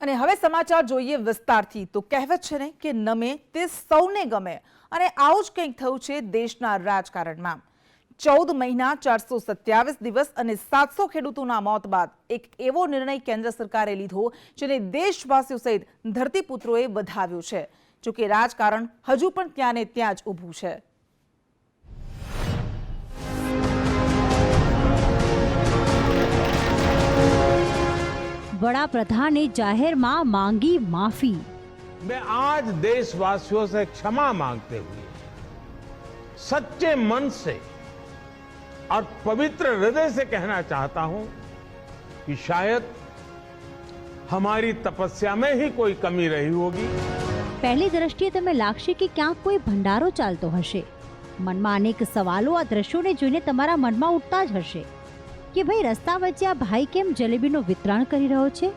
અને હવે સમાચાર જોઈએ વિસ્તારથી તો કહેવત છે ને કે નમે તે સૌને ગમે અને આવું જ કંઈક થયું છે દેશના રાજકારણમાં 14 મહિના 427 દિવસ અને 700 ખેડૂતોના મોત બાદ એક એવો નિર્ણય કેન્દ્ર સરકારે લીધો જેને દેશવાસીઓ સહિત ધરતીપુત્રોએ વધાવ્યો છે જોકે રાજકારણ હજુ પણ ત્યાં ને ત્યાં જ ઊભું છે। वड़ा प्रधान ने जाहिर में मांगी माफी। मैं आज देशवासियों से क्षमा मांगते हुए सच्चे मन से और पवित्र हृदय से कहना चाहता हूं कि शायद हमारी तपस्या में ही कोई कमी रही होगी। पहली दृष्टिए तमे लागशे कि क्या कोई भंडारो चालतो हशे। मन में अनेक सवालों आ दृश्यों ने जोईने तमारा मन में उठता ज हशे कि भाई रस्ता वच्चे आ भाई केम जलेबीनो वितरण करी रह्यो छे,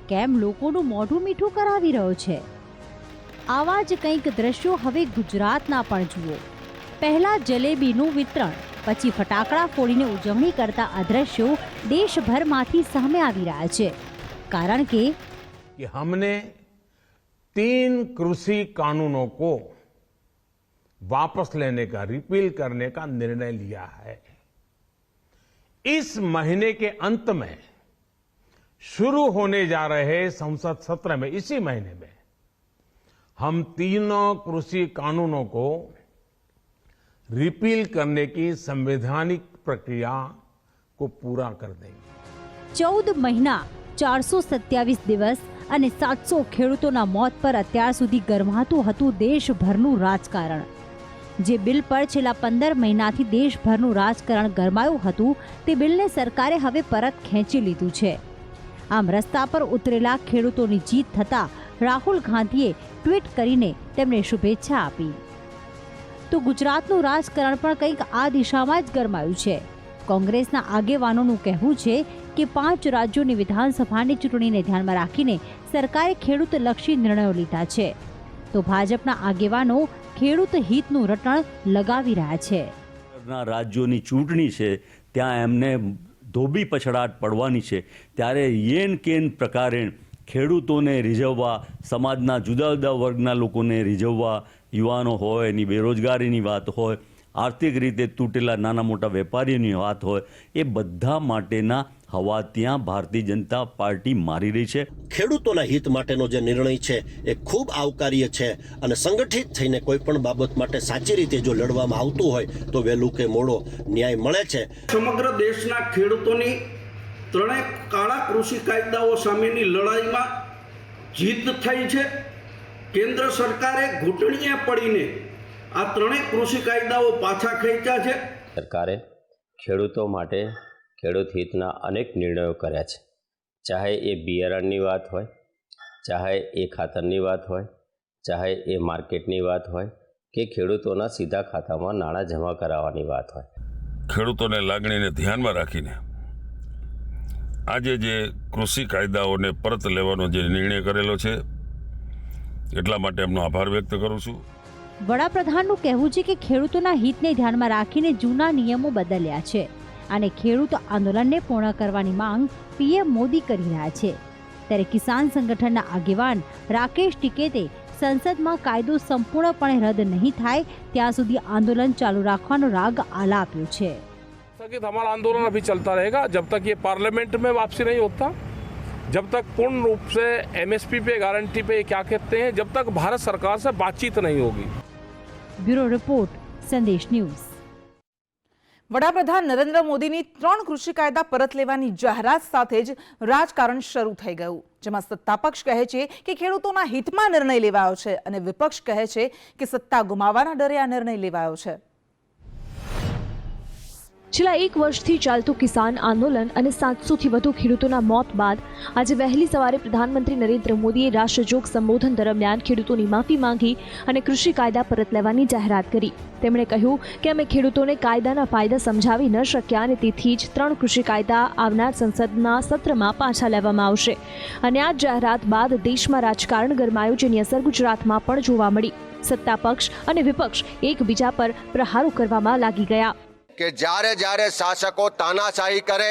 केम लोकोनुं मोढुं मीठुं करावी रह्यो छे। आवा ज कंईक दृश्यो हवे गुजरातना पण जुओ। पहला जलेबीनुं वितरण, पछी फटाकड़ा फोड़ीने उजवणी करता आ दृश्यो देशभरमांथी सामे आवी रह्या छे। कारण के हमने 3 कृषि कानूनों को वापस लेने का, रिपील करने का निर्णय लिया है। इस महीने के अंत में शुरू होने जा रहे संसद सत्र में, इसी महीने में हम तीनों कृषि कानूनों को रिपील करने की संवैधानिक प्रक्रिया को पूरा कर देंगे। 14 महीना 427 दिवस અને 700 ખેડૂતોના મોત પર અત્યાર સુધી ગરમાતું હતું દેશભરનું રાજકારણ। જે બિલ પર છેલ્લા 15 મહિનાથી દેશભરનું રાજકારણ ગરમાયું હતું તે બિલને સરકારે હવે પરત ખેંચી લીધું છે। આમ રસ્તા પર ઉતરેલા ખેડૂતોની જીત થતા રાહુલ ગાંધીએ ટ્વીટ કરીને તેમને શુભેચ્છા આપી। તો ગુજરાતનું રાજકારણ પણ કંઈક આ દિશામાં જ ગરમાયું છે। કોંગ્રેસના આગેવાનોનું કહેવું છે કે 5 રાજ્યોની વિધાનસભાની ચૂંટણીને ધ્યાનમાં રાખીને સરકારે ખેડૂતલક્ષી નિર્ણયો લીધા છે। તો ભાજપના આગેવાનો ખેડૂત હિતનું રટણ લગાવી રહ્યા છે। રાજ્યોની ચૂંટણી છે ત્યાં એમને ધોબી પછડાટ પડવાની છે ત્યારે યેન કેન પ્રકારે ખેડૂતોને રીઝવવા, સમાજના જુદા જુદા વર્ગના લોકોને રીઝવવા, યુવાનો હોય, એની બેરોજગારીની વાત હોય, આર્થિક રીતે તૂટેલા નાના મોટા વેપારીઓની વાત હોય, એ બધા માટેના હવા ત્યાં ભારતીય जनता पार्टी मारी रही है। ખેડૂતોના હિત માટેનો જે નિર્ણય છે એ ખૂબ આવકાર્ય છે અને સંગઠિત થઈને કોઈ પણ બાબત માટે સાચી રીતે જો લડવામાં આવતું હોય તો વહેલું કે મોડો ન્યાય મળે છે। સમગ્ર દેશના ખેડૂતોની ત્રણેય કાળા કૃષિ કાયદાઓ સામેની લડાઈમાં જીત થઈ છે। કેન્દ્ર સરકારે ઘૂંટણીએ પડીને આ ત્રણેય કૃષિ કાયદાઓ પાછા ખેંચ્યા છે। સરકારે ખેડૂતો માટે ખેડૂત હિતના અનેક નિર્ણયો કર્યા છે। ચાહે એ બિયારણની વાત હોય, ચાહે એ ખાતરની વાત હોય, ચાહે એ માર્કેટની વાત હોય કે ખેડૂતોના સીધા ખાતામાં નાણાં જમા કરાવવાની વાત હોય। ખેડૂતોને લાગણીને ધ્યાનમાં રાખીને આજે જે કૃષિ કાયદાઓને પરત લેવાનો જે નિર્ણય કરેલો છે એટલા માટે એમનો આભાર વ્યક્ત કરું છું। વડાપ્રધાનનું કહેવું છે કે ખેડૂતોના હિતને ધ્યાનમાં રાખીને જૂના નિયમો બદલ્યા છે અને ખેડૂત આંદોલનને પૂર્ણ કરવાની માંગ પીએમ મોદી કરી રહ્યા છે। ત્યારે કિસાન સંગઠનના આગેવાન રાકેશ ટિકેતે સંસદમાં કાયદો સંપૂર્ણપણે રદ નહીં થાય ત્યાં સુધી આંદોलन ચાલુ રાખવાનો રાગ આલાપ્યો છે। हमारा आंदोलन अभी चलता रहेगा जब तक ये पार्लियामेंट में वापसी नहीं होता, जब तक पूर्ण रूप से एमएसपी पे, गारंटी पे क्या कहते हैं, जब तक भारत सरकार से बातचीत नहीं होगी। ब्यूरो रिपोर्ट, संदेश न्यूज। વડાપ્રધાન નરેન્દ્ર મોદીની 3 કૃષિ કાયદા પરત લેવાની જાહેરાત સાથે જ રાજકારણ શરૂ થઈ ગયું, જેમાં સત્તાપક્ષ કહે છે કે ખેડૂતોના હિતમાં નિર્ણય લેવાયો છે અને વિપક્ષ કહે છે કે સત્તા ગુમાવવાના ડરે આ નિર્ણય લેવાયો છે। છેલ્લા 1 વર્ષથી ચાલતું કિસાન આંદોલન અને 700થી વધુ ખેડૂતોના મોત બાદ આજે વહેલી સવારે પ્રધાનમંત્રી નરેન્દ્ર મોદીએ રાષ્ટ્રજોગ સંબોધન દરમિયાન ખેડૂતોની માફી માંગી અને કૃષિ કાયદા પરત લેવાની જાહેરાત કરી। તેમણે કહ્યું કે અમે ખેડૂતોને કાયદાના ફાયદા સમજાવી ન શક્યા અને તેથી જ 3 કૃષિ કાયદા આવનાર સંસદના સત્રમાં પાછા લેવામાં આવશે। અને આ જાહેરાત બાદ દેશમાં રાજકારણ ગરમાયું, જેની અસર ગુજરાતમાં પણ જોવા મળી। સત્તાપક્ષ અને વિપક્ષ એકબીજા પર પ્રહારો કરવામાં લાગી ગયા કે જ્યારે જ્યારે શાસકો તાનાશાહી કરે,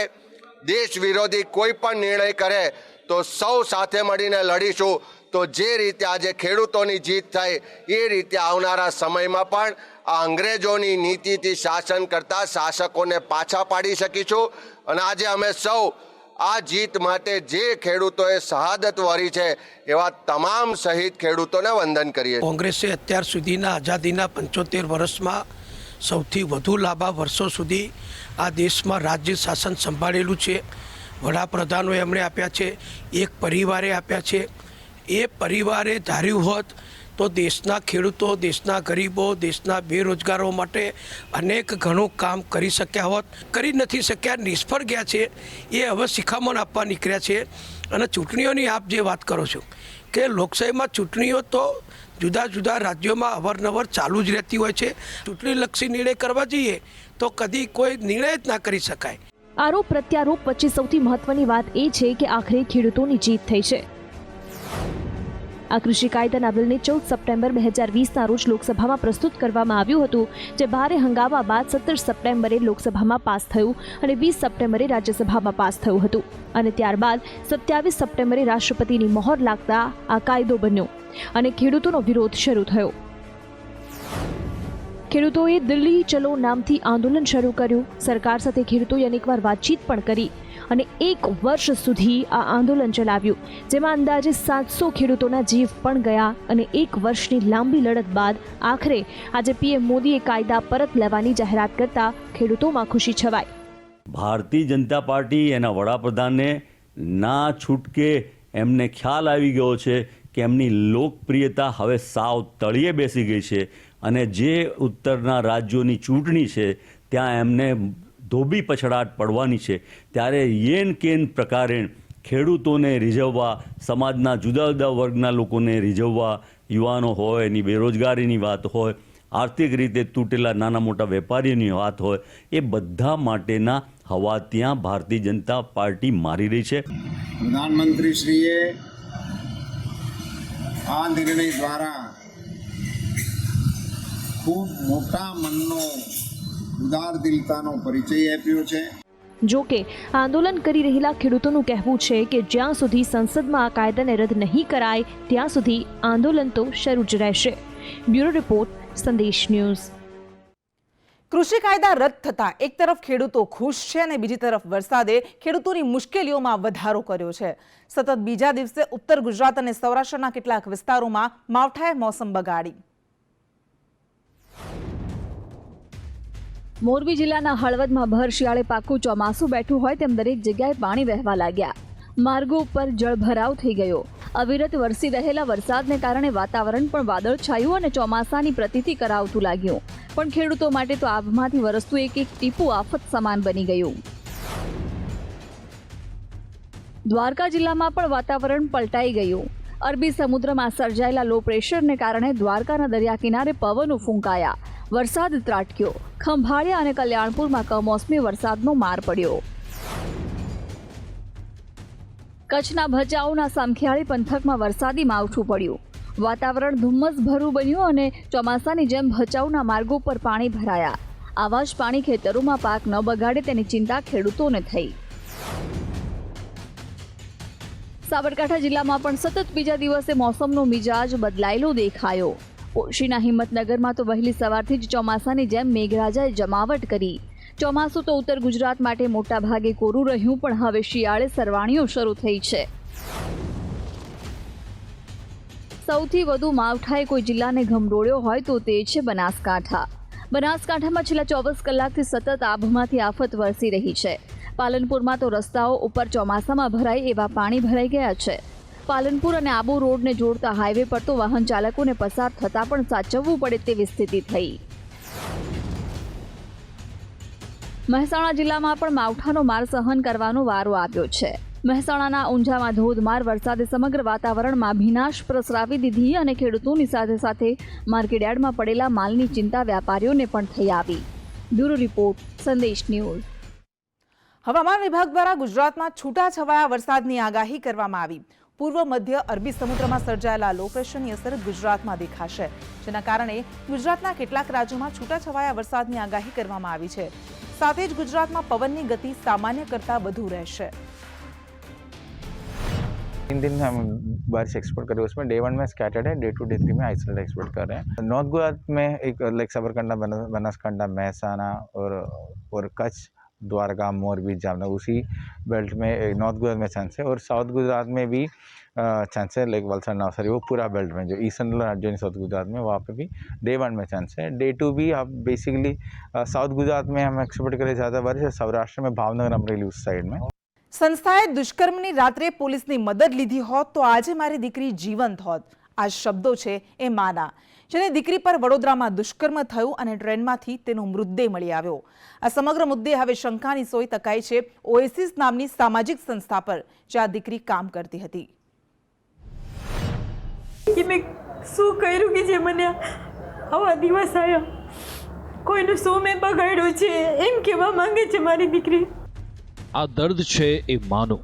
દેશ વિરોધી કોઈ પણ નિર્ણય કરે તો સૌ સાથે મળીને લડીશું તો જે રીતે આજે ખેડૂતોની જીત થઈ એ રીતે આવનારા સમયમાં પણ આ અંગ્રેજોની નીતિથી શાસન કરતા શાસકોને પાછા પાડી શકીશું. અને આજે અમે સૌ આ જીત માટે જે ખેડૂતોએ શહાદત વરી છે એવા તમામ શહીદ ખેડૂતોને વંદન કરીએ. કોંગ્રેસે અત્યાર સુધીના આઝાદીના 75 વર્ષમાં સૌથી વધુ લાંબા વર્ષો સુધી આ દેશમાં રાજ્ય શાસન સંભાળેલું છે. વડાપ્રધાનો એમણે આપ્યા છે, એક પરિવારે આપ્યા છે. એ પરિવારે ધાર્યું હોત તો દેશના ખેડૂતો, દેશના ગરીબો, દેશના બેરોજગારો માટે અનેક ઘણું કામ કરી શક્યા હોત. કરી નથી શક્યા, નિષ્ફળ ગયા છે. એ હવે શિખામણ આપવા નીકળ્યા છે. અને ચૂંટણીઓની આપ જે વાત કરો છો કે લોકશાહીમાં ચૂંટણીઓ તો જુદા જુદા રાજ્યોમાં અવારનવાર ચાલુ જ રહેતી હોય છે. ચૂંટણીલક્ષી નિર્ણય કરવા જઈએ તો કદી કોઈ નિર્ણય જ ના કરી શકાય. આરોપ પ્રત્યારોપ વચ્ચે સૌથી મહત્વની વાત એ છે કે આખરે ખેડૂતોની જીત થઈ છે. આ કૃષિ કાયદાના બિલને 14 સપ્ટેમ્બર 2020ના રોજ લોકસભામાં પ્રસ્તુત કરવામાં આવ્યું હતું, જે ભારે હંગામા બાદ 17 સપ્ટેમ્બરે લોકસભામાં પાસ થયું અને 20 સપ્ટેમ્બરે રાજ્યસભામાં પાસ થયું હતું. અને ત્યારબાદ 27 સપ્ટેમ્બરે રાષ્ટ્રપતિની મહોર લાગતા આ કાયદો બન્યો અને ખેડૂતોનો વિરોધ શરૂ થયો. ખેડૂતોએ દિલ્હી ચલો નામથી આંદોલન શરૂ કર્યું. સરકાર સાથે ખેડૂતોએ અનેકવાર વાતચીત પણ કરી અને 1 વર્ષ સુધી આ આંદોલન ચલાવ્યું, જેમાં અંદાજે 700 ખેડૂતોના જીવ પણ ગયા. અને 1 વર્ષની લાંબી લડત બાદ આખરે આજે પીએમ મોદીએ કાયદા પરત લેવાની જાહેરાત કરતા ખેડૂતોમાં ખુશી છવાઈ. ભારતીય જનતા પાર્ટી એના વડાપ્રધાનને ના છૂટકે એમને ખ્યાલ આવી ગયો છે કે એમની લોકપ્રિયતા હવે સાવ તળિયે બેસી ગઈ છે અને જે ઉત્તરના રાજ્યોની ચૂંટણી છે ત્યાં એમને ધોબી પછડાટ પડવાની છે. ત્યારે યેન કેન પ્રકારે ખેડૂતોને રીઝવવા, સમાજના જુદા જુદા વર્ગના લોકોને રીઝવવા, યુવાનો હોય, એની બેરોજગારીની વાત હોય, આર્થિક રીતે તૂટેલા નાના મોટા વેપારીઓની વાત હોય, એ બધા માટેના હવા ત્યાં ભારતીય જનતા પાર્ટી મારી રહી છે. પ્રધાનમંત્રીશ્રીએ આ નિર્ણય દ્વારા ખૂબ મોટા મનનો ઉદારદિલતાનો પરિચય આપ્યો છે. જો કે આંદોલન કરી રહેલા ખેડૂતોનું કહેવું છે કે જ્યાં સુધી સંસદમાં આ કાયદાને રદ નહીં કરાય ત્યાં સુધી આંદોલન તો શરૂ જ રહેશે. બ્યુરો રિપોર્ટ, સંદેશ ન્યૂઝ. કૃષિ કાયદા રદ થતા એક તરફ ખેડૂતો ખુશ છે અને બીજી તરફ વરસાદે ખેડૂતોની મુશ્કેલીઓમાં વધારો કર્યો છે. સતત બીજા દિવસે ઉત્તર ગુજરાત અને સૌરાષ્ટ્રના કેટલાક વિસ્તારોમાં માવઠાએ મોસમ બગાડી. મોરબી જિલ્લાના હળવદમાં ભર શિયાળે પાકું ચોમાસું બેઠું હોય તેમ દરેક જગ્યાએ પાણી વહેવા લાગ્યા. માર્ગો પર જળભરાવ થઈ ગયો. અવિરત વરસી રહેલા વરસાદને કારણે વાતાવરણ પણ વાદળછાયું અને ચોમાસાની પ્રતીતિ કરાવતું લાગ્યું. પણ ખેડૂતો માટે તો આભમાંથી વરસતું એક એક ટીપું આફત સમાન બની ગયું. દ્વારકા જિલ્લામાં પણ વાતાવરણ પલટાઈ ગયું. અરબી સમુદ્રમાં સર્જાયેલા લો પ્રેશરને કારણે દ્વારકાના દરિયા કિનારે પવનો ફૂંકાયા. વરસાદ ત્રાટક્યો. ખંભાળિયા અને કલ્યાણપુરમાં કમોસમી વરસાદનો માર પડ્યો. કચ્છના ભચાઉના સામખિયાળી પંથકમાં વરસાદી માવઠું પડ્યું. વાતાવરણ ધુમ્મસભર્યું બન્યું અને ચોમાસાની જેમ ભચાઉના માર્ગો પર પાણી ભરાયા. આવા જ પાણી ખેતરોમાં પાક ન બગાડે તેની ચિંતા ખેડૂતોને થઈ. સાબરકાંઠા જિલ્લામાં પણ સતત બીજા દિવસે મોસમનો મિજાજ બદલાયેલો દેખાયો. પોશીના હિંમતનગરમાં તો વહેલી સવારથી જ ચોમાસાની જેમ મેઘરાજાએ જમાવટ કરી. ચોમાસું તો ઉત્તર ગુજરાત માટે મોટા ભાગે કોરું રહ્યું, પણ હવે શિયાળે સરવાણીઓ શરૂ થઈ છે. સૌથી વધુ માવઠાએ કોઈ જિલ્લાને ગમરોળ્યો હોય તો તે છે બનાસકાંઠા. બનાસકાંઠામાં છેલ્લા 24 કલાકથી સતત આભમાંથી આફત વરસી રહી છે. પાલનપુરમાં તો રસ્તાઓ ઉપર ચોમાસામાં ભરાય એવા પાણી ભરાઈ ગયા છે. પાલનપુર અને આબુ રોડને જોડતા હાઈવે પર તો વાહન ચાલકોને પસાર થતાં પણ સાચવવું પડે તેવી સ્થિતિ થઈ. મહેસાણા જિલ્લામાં પણ માવઠાનો માર સહન કરવાનો વારો આવ્યો છે. મહેસાણાના ઊંઝામાં ધોધમાર વરસાદે સમગ્ર વાતાવરણમાં ભીનાશ પ્રસરાવી દીધી અને ખેડૂતોની સાથે સાથે માર્કેટયાર્ડમાં પડેલા માલની ચિંતા વેપારીઓને પણ થઈ આવી. બ્યુરો રિપોર્ટ, સંદેશ ન્યૂઝ. હવામાન વિભાગ દ્વારા ગુજરાતમાં છૂટાછવાયા વરસાદની આગાહી કરવામાં આવી. પૂર્વ મધ્ય અરબી સમુદ્રમાં સર્જાયેલા લો પ્રેશરની અસર ગુજરાતમાં દેખાશે, જેના કારણે ગુજરાતના કેટલાક રાજ્યોમાં છૂટાછવાયા વરસાદની આગાહી કરવામાં આવી છે. સાથે જ ગુજરાતમાં પવનની ગતિ સામાન્ય કરતાં વધુ રહેશે. 3 हम बारिश एक्सपोर्ट कर रहे हैं, उसमें डे 1 में स्कैटर्ड है, डे 2 डे 3 में आइसोलेट एक्सपोर्ट कर रहे हैं। नॉर्थ गुजरात में एक लाइक साबरकांठा, बनासकांठा, महसाना और कच्छ, द्वारका, मोरबी, जामनगर, उसी बेल्ट में नॉर्थ गुजरात में चांस है। और साउथ गुजरात में भी चांस है, लाइक वलसाड, नवसारी, वो पूरा बेल्ट में जो ईस्टर्न राज्यों साउथ गुजरात में, वहाँ पे भी डे 1 में चांस है। डे 2 भी आप बेसिकली साउथ गुजरात में हम एक्सपोर्ट करें ज़्यादा बारिश, सौराष्ट्र में भावनगर, अमरेली उस साइड में। સંસ્થાએ દુષ્કર્મની રાત્રે પોલીસની મદદ લીધી હોત તો આજે મારી દીકરી જીવંત હોત. આ શબ્દો છે એ માના, જેની દીકરી પર વડોદરામાં દુષ્કર્મ થયું અને ટ્રેનમાંથી તેનો મૃતદેહ મળી આવ્યો. આ સમગ્ર મુદ્દે હવે શંકાની સોય તકાઈ છે ઓએસિસ નામની સામાજિક સંસ્થા પર, જ્યાં દીકરી કામ કરતી હતી. કે મેં શું કર્યું કે જે મને આવા દિવસ આવ્યા, કોઈનું શું મેં બગાડ્યું છે એમ કહેવા માંગે છે મારી દીકરી. આ દર્દ છે એ માનો,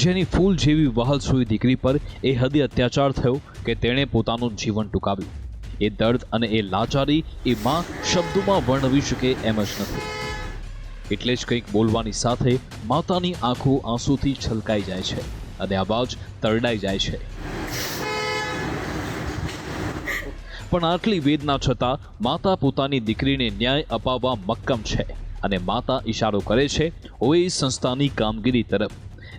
જેની ફૂલ જેવી વહાલસુઈ દીકરી પર એ હદે અત્યાચાર થયો કે તેણે પોતાનું જીવન ટૂંકાવ્યું. એ દર્દ અને એ લાચારી એ માં શબ્દોમાં વર્ણવી શકે એમ જ નથી. એટલે જ કંઈક બોલવાની સાથે માતાની આંખો આંસુથી છલકાઈ જાય છે અને અવાજ તરડાઈ જાય છે. પણ આટલી વેદના છતાં માતા પોતાની દીકરીને ન્યાય અપાવવા મક્કમ છે અને માતા ઇશારો કરે છે ઓએસિસ સંસ્થાની કામગીરી તરફ.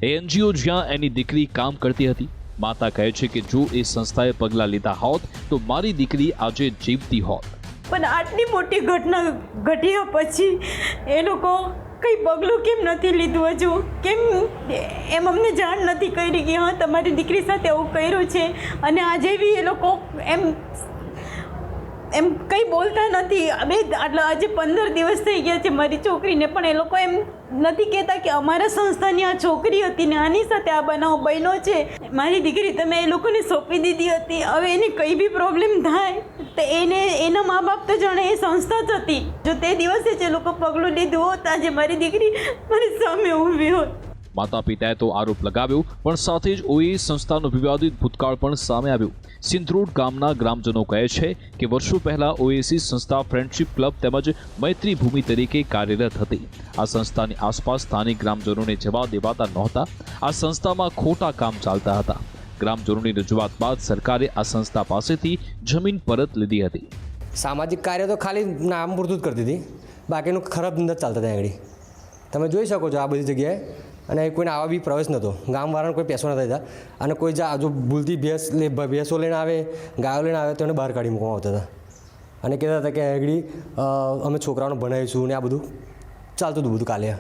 એ એનજીઓ જ્યાં એની દીકરી કામ કરતી હતી. માતા કહે છે કે જો એ સંસ્થાએ પગલાં લીધા હોત તો મારી દીકરી આજે જીવતી હોત. પણ આટલી મોટી ઘટના ઘટ્યા પછી એ લોકો કંઈ પગલું કેમ નથી લીધું હજુ? કેમ એમ અમને જાણ નથી કરી કે હા તમારી દીકરી સાથે એવું કર્યું છે? અને આજે બી એ લોકો એમ કંઈ બોલતા નથી. હવે આટલા આજે 15 દિવસ થઈ ગયા છે મારી છોકરીને, પણ એ લોકો એમ નથી કહેતા કે અમારા સંસ્થાની આ છોકરી હતી ને આની સાથે આ બનાવ બન્યો છે. મારી દીકરી તમે એ લોકોને સોંપી દીધી હતી, હવે એને કંઈ બી પ્રોબ્લેમ થાય તો એના મા બાપ તો જાણે એ સંસ્થા જ હતી. જો તે દિવસે જ એ લોકો પગલું લીધું હોત આજે મારી દીકરી મારી સામે ઊભી હોત. માતા પિતાએ તો આરોપ લગાવ્યો, પણ સાથે જ ઓએસિસ સંસ્થાનો વિવાદિત ભૂતકાળ પણ સામે આવ્યો. સિંધરોડ ગામના ગ્રામજનો કહે છે કે વર્ષો પહેલા ઓએસિસ સંસ્થા ફ્રેન્ડશિપ ક્લબ તેમજ મૈત્રી ભૂમિ તરીકે કાર્યરત હતી. આ સંસ્થાની આસપાસ સ્થાનિક ગ્રામજનોને જવા દેવાતા નહોતા. આ સંસ્થામાં ખોટા કામ ચાલતા હતા. ગ્રામજનોની રજૂઆત બાદ સરકારે આ સંસ્થા પાસેથી જમીન પરત લીધી હતી. સામાજિક કાર્ય તો ખાલી નામ પૂરતું જ કરતી હતી, બાકીનું ખરાબ ધંધા ચાલતા હતા આગળ. તમે જોઈ શકો છો આ બધી જગ્યાએ. અને કોઈને આવા બી પ્રવેશ નહોતો, ગામવાળાને કોઈ પૈસો નહોતા દેતા. અને કોઈ જો ભૂલથી ભેંસો લઈને આવે, ગાયો લઈને આવે તો એને બહાર કાઢી મૂકવામાં આવતા હતા. અને કહેતા હતા કે આગળ અમે છોકરાઓને ભણાવીશું ને આ બધું ચાલતું હતું બધું કાલે.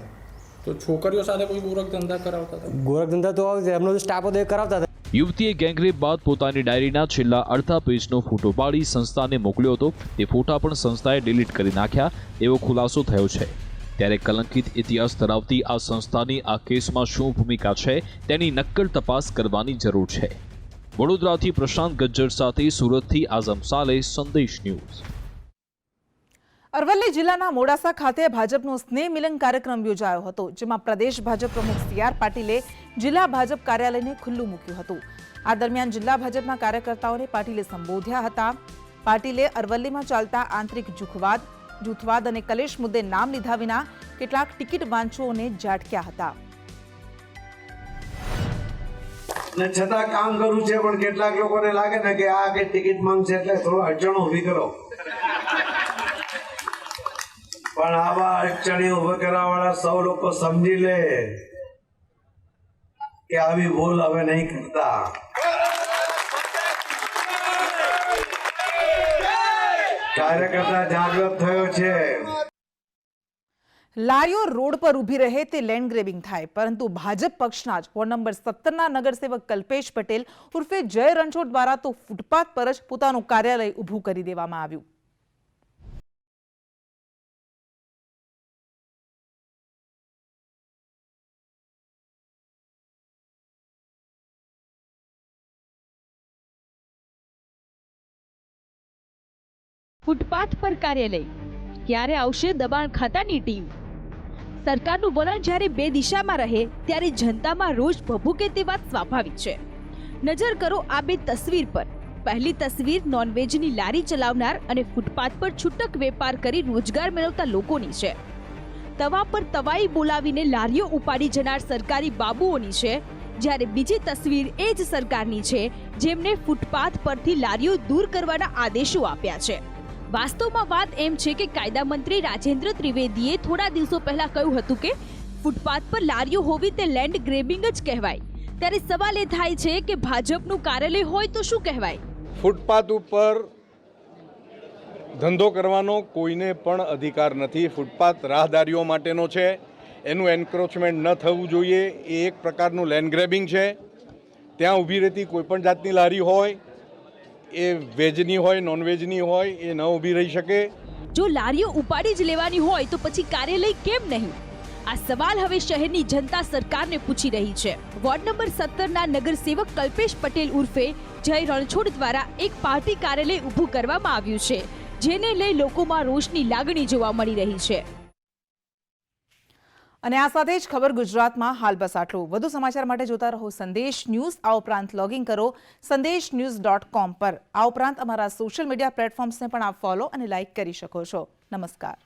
તો છોકરીઓ સાથે કોઈ ગોરખ ધંધા કરાવતા હતા? ગોરખ ધંધા તો એમનો જે સ્ટાફ હતો એ કરાવતા હતા. યુવતીએ ગેંગરેપ બાદ પોતાની ડાયરીના છેલ્લા અડધા પેજનો ફોટો પાડી સંસ્થાને મોકલ્યો હતો. તે ફોટા પણ સંસ્થાએ ડિલીટ કરી નાખ્યા એવો ખુલાસો થયો છે. ત્યારે કલંકિત ઇતિહાસ ધરાવતી આ સંસ્થાની આ કેસમાં શું ભૂમિકા છે તેની નક્કર તપાસ કરવાની જરૂર છે. વડોદરાથી પ્રશાંત ગજ્જર સાથે સુરતથી આઝમ સાલે, સંદેશ ન્યૂઝ. અરવલ્લી જિલ્લાના મોડાસા ખાતે ભાજપનો સ્નેહ મિલન કાર્યક્રમ યોજાયો હતો, જેમાં પ્રદેશ ભાજપ પ્રમુખ CR પાટીલે જિલ્લા ભાજપ કાર્યાલયને ખુલ્લું મૂક્યું હતું. આ દરમિયાન જિલ્લા ભાજપના કાર્યકર્તાઓને પાટીલે સંબોધ્યા હતા. પાટીલે અરવલ્લીમાં ચાલતા આંતરિક જૂથવાદ અને કલેશ મુદ્દે નામ લીધા વિના કેટલાક ટિકિટ વાંચુઓને ઝાટક્યા હતા. છતાં કામ કરવું છે, પણ કેટલાક લોકોને લાગે ને કે આ કે ટિકિટ માંગશે એટલે થોડો અડચણો ઊભી કરો. પણ આવા અડચણી ઊભી કરવા વાળા સૌ લોકો સમજી લે કે આવી ભૂલ હવે નહીં કરતા. કાર્યકર્તા જાગૃત થયો છે. લારીઓ રોડ પર ઊભી રહે તે લેન્ડ ગ્રેબિંગ થાય, પરંતુ ભાજપ પક્ષના જ વોર્ડ નંબર 17ના નગરસેવક કલ્પેશ પટેલ ઉર્ફે જય રણછોડ દ્વારા તો ફૂટપાથ પર જ પોતાનું કાર્યાલય ઊભું કરી દેવામાં આવ્યું. ફૂટપાથ પર કાર્યાલય ક્યારે આવશે દબાણ ખાતાની ટીમ? સરકારનું વલણ જ્યારે બે દિશામાં રહે ત્યારે જનતામાં રોષ ભભૂકે તે વાત સ્વાભાવિક છે. નજર કરો આ બે તસવીર પર. પહેલી તસવીર નોનવેજની લારી ચલાવનાર અને ફૂટપાથ પર છૂટક વેપાર કરી રોજગાર મેળવતા લોકોની છે. તવા પર તવાઈ બોલાવીને લારીઓ ઉપાડી જનાર સરકારી બાબુઓની છે. જ્યારે બીજી તસવીર એ જ સરકારની છે જેમને ફૂટપાથ પરથી લારીઓ દૂર કરવાના આદેશો આપ્યા છે. વાસ્તવમાં વાત એમ છે કે કાયદા મંત્રી રાજેન્દ્ર ત્રિવેદીએ થોડા દિવસો પહેલા કહ્યું હતું કે ફૂટપાથ પર લારીઓ હોવી તે લેન્ડ ગ્રેબિંગ જ કહેવાય. ત્યારે સવાલ એ થાય છે કે ભાજપનું કાર્યાલય હોય તો શું કહેવાય? ફૂટપાથ ઉપર ધંધો કરવાનો કોઈને પણ અધિકાર નથી. ફૂટપાથ રાહદારીઓ માટેનો છે, એનું એન્ક્રોચમેન્ટ ન થવું જોઈએ. એ એક પ્રકારનું લેન્ડ ગ્રેબિંગ છે. ત્યાં ઊભી રહેતી કોઈપણ જાતની લારી હોય, એ વેજની હોય નોનવેજની હોય, એ ન ઊભી રહી શકે. જો લારીઓ ઉપાડી જ લેવાની હોય તો પછી કાર્યાલય કેમ નહીં? આ સવાલ હવે શહેરની જનતા સરકારને પૂછી રહી છે. વોર્ડ નંબર 17ના નગરસેવક કલ્પેશ પટેલ ઉર્ફે જય રણછોડ દ્વારા એક પાર્ટી કાર્યાલય ઊભું કરવામાં આવ્યું છે, જેને લઈ લોકોમાં રોષની લાગણી જોવા મળી રહી છે. અને આ સાથે જ ખબર ગુજરાતમાં હાલ બસ આટલું. વધુ સમાચાર માટે જોતા રહો સંદેશ ન્યૂઝ. આ ઉપરાંત લોગિન કરો sandesh.news.com પર. આ ઉપરાંત અમારા સોશિયલ મીડિયા પ્લેટફોર્મ્સને પણ આપ ફોલો અને લાઇક કરી શકો છો. નમસ્કાર.